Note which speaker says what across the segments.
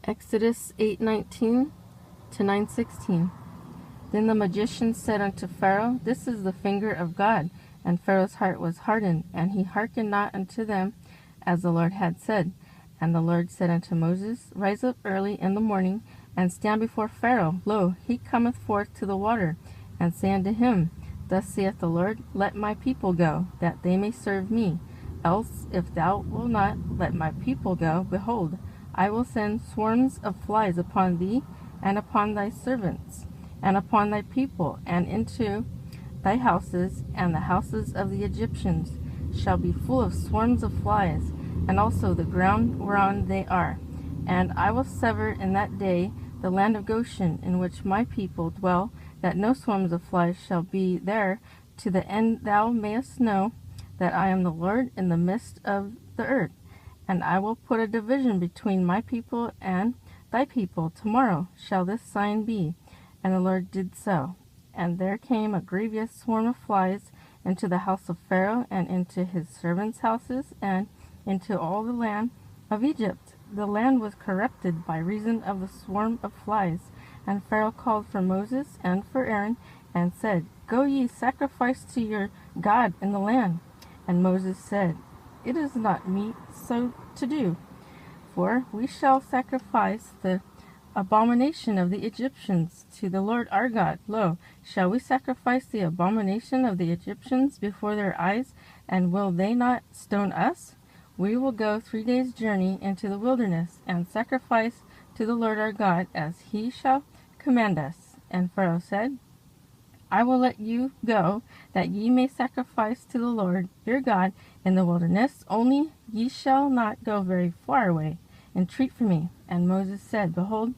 Speaker 1: Exodus 8:19 to 9:16. Then the magician said unto Pharaoh, This is the finger of God. And Pharaoh's heart was hardened, and he hearkened not unto them, as the Lord had said. And the Lord said unto Moses, Rise up early in the morning, and stand before Pharaoh. Lo, he cometh forth to the water. And say unto him, Thus saith the Lord, Let my people go, that they may serve me. Else, if thou wilt not let my people go, behold, I will send swarms of flies upon thee, and upon thy servants, and upon thy people, and into thy houses, and the houses of the Egyptians shall be full of swarms of flies, and also the ground whereon they are. And I will sever in that day the land of Goshen, in which my people dwell, that no swarms of flies shall be there, to the end thou mayest know that I am the Lord in the midst of the earth. And I will put a division between my people and thy people. Tomorrow shall this sign be. And the Lord did so. And there came a grievous swarm of flies into the house of Pharaoh, and into his servants' houses, and into all the land of Egypt. The land was corrupted by reason of the swarm of flies. And Pharaoh called for Moses and for Aaron, and said, Go ye, sacrifice to your God in the land. And Moses said, It is not meet so to do, for we shall sacrifice the abomination of the Egyptians to the Lord our God. Lo, shall we sacrifice the abomination of the Egyptians before their eyes, and will they not stone us? We will go 3 days' journey into the wilderness, and sacrifice to the Lord our God, as he shall command us. And Pharaoh said, I will let you go, that ye may sacrifice to the Lord your God in the wilderness, only ye shall not go very far away. Entreat for me. And Moses said, Behold,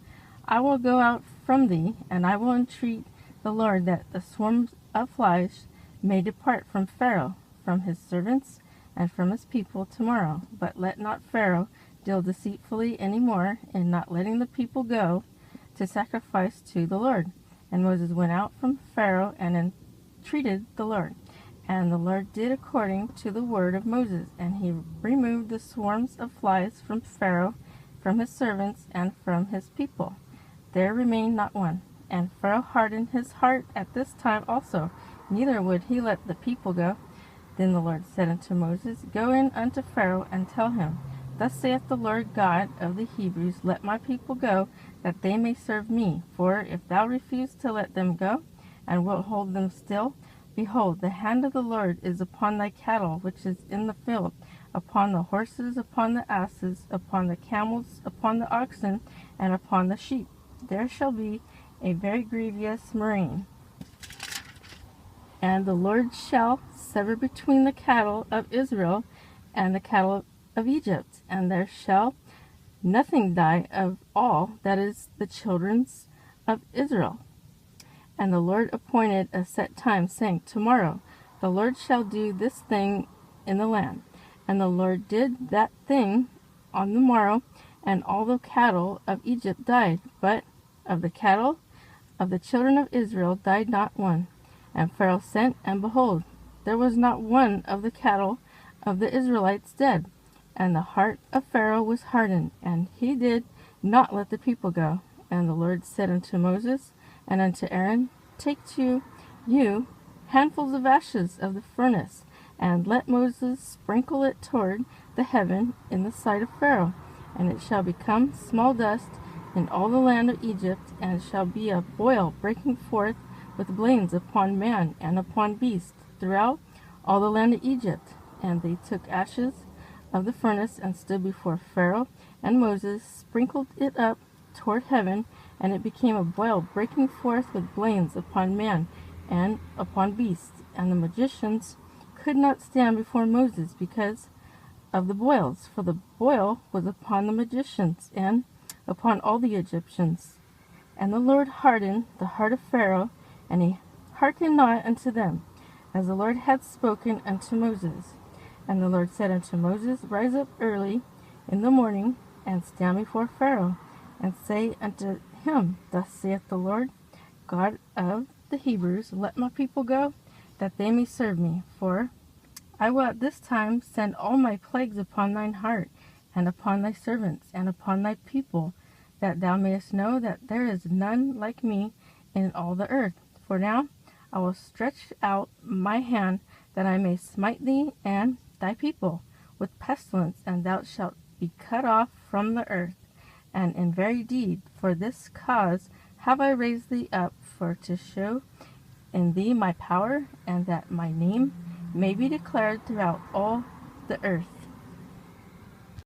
Speaker 1: I will go out from thee, and I will entreat the Lord that the swarms of flies may depart from Pharaoh, from his servants, and from his people tomorrow. But let not Pharaoh deal deceitfully any more in not letting the people go to sacrifice to the Lord. And Moses went out from Pharaoh and entreated the Lord. And the Lord did according to the word of Moses, and he removed the swarms of flies from Pharaoh, from his servants, and from his people. There remained not one. And Pharaoh hardened his heart at this time also, neither would he let the people go. Then the Lord said unto Moses, Go in unto Pharaoh, and tell him, Thus saith the Lord God of the Hebrews, Let my people go, that they may serve me. For if thou refuse to let them go, and wilt hold them still, behold, the hand of the Lord is upon thy cattle which is in the field, upon the horses, upon the asses, upon the camels, upon the oxen, and upon the sheep. There shall be a very grievous murrain. And the Lord shall sever between the cattle of Israel and the cattle of Egypt, and there shall nothing die of all that is the children of Israel. And the Lord appointed a set time, saying, Tomorrow the Lord shall do this thing in the land. And the Lord did that thing on the morrow, and all the cattle of Egypt died, but of the cattle of the children of Israel died not one. And Pharaoh sent, and behold, there was not one of the cattle of the Israelites dead. And the heart of Pharaoh was hardened, and he did not let the people go. And the Lord said unto Moses and unto Aaron, Take to you handfuls of ashes of the furnace, and let Moses sprinkle it toward the heaven in the sight of Pharaoh. And it shall become small dust in all the land of Egypt, and it shall be a boil breaking forth with blains upon man and upon beast throughout all the land of Egypt. And they took ashes of the furnace, and stood before Pharaoh, and Moses sprinkled it up toward heaven, and it became a boil breaking forth with blains upon man and upon beasts. And the magicians could not stand before Moses because of the boils, for the boil was upon the magicians and upon all the Egyptians. And the Lord hardened the heart of Pharaoh, and he hearkened not unto them, as the Lord had spoken unto Moses. And the Lord said unto Moses, Rise up early in the morning, and stand before Pharaoh, and say unto him, Thus saith the Lord God of the Hebrews, Let my people go, that they may serve me. For I will at this time send all my plagues upon thine heart, and upon thy servants, and upon thy people, that thou mayest know that there is none like me in all the earth. For now I will stretch out my hand, that I may smite thee and thy people with pestilence, and thou shalt be cut off from the earth. And in very deed, for this cause have I raised thee up, for to show in thee my power, and that my name may be declared throughout all the earth.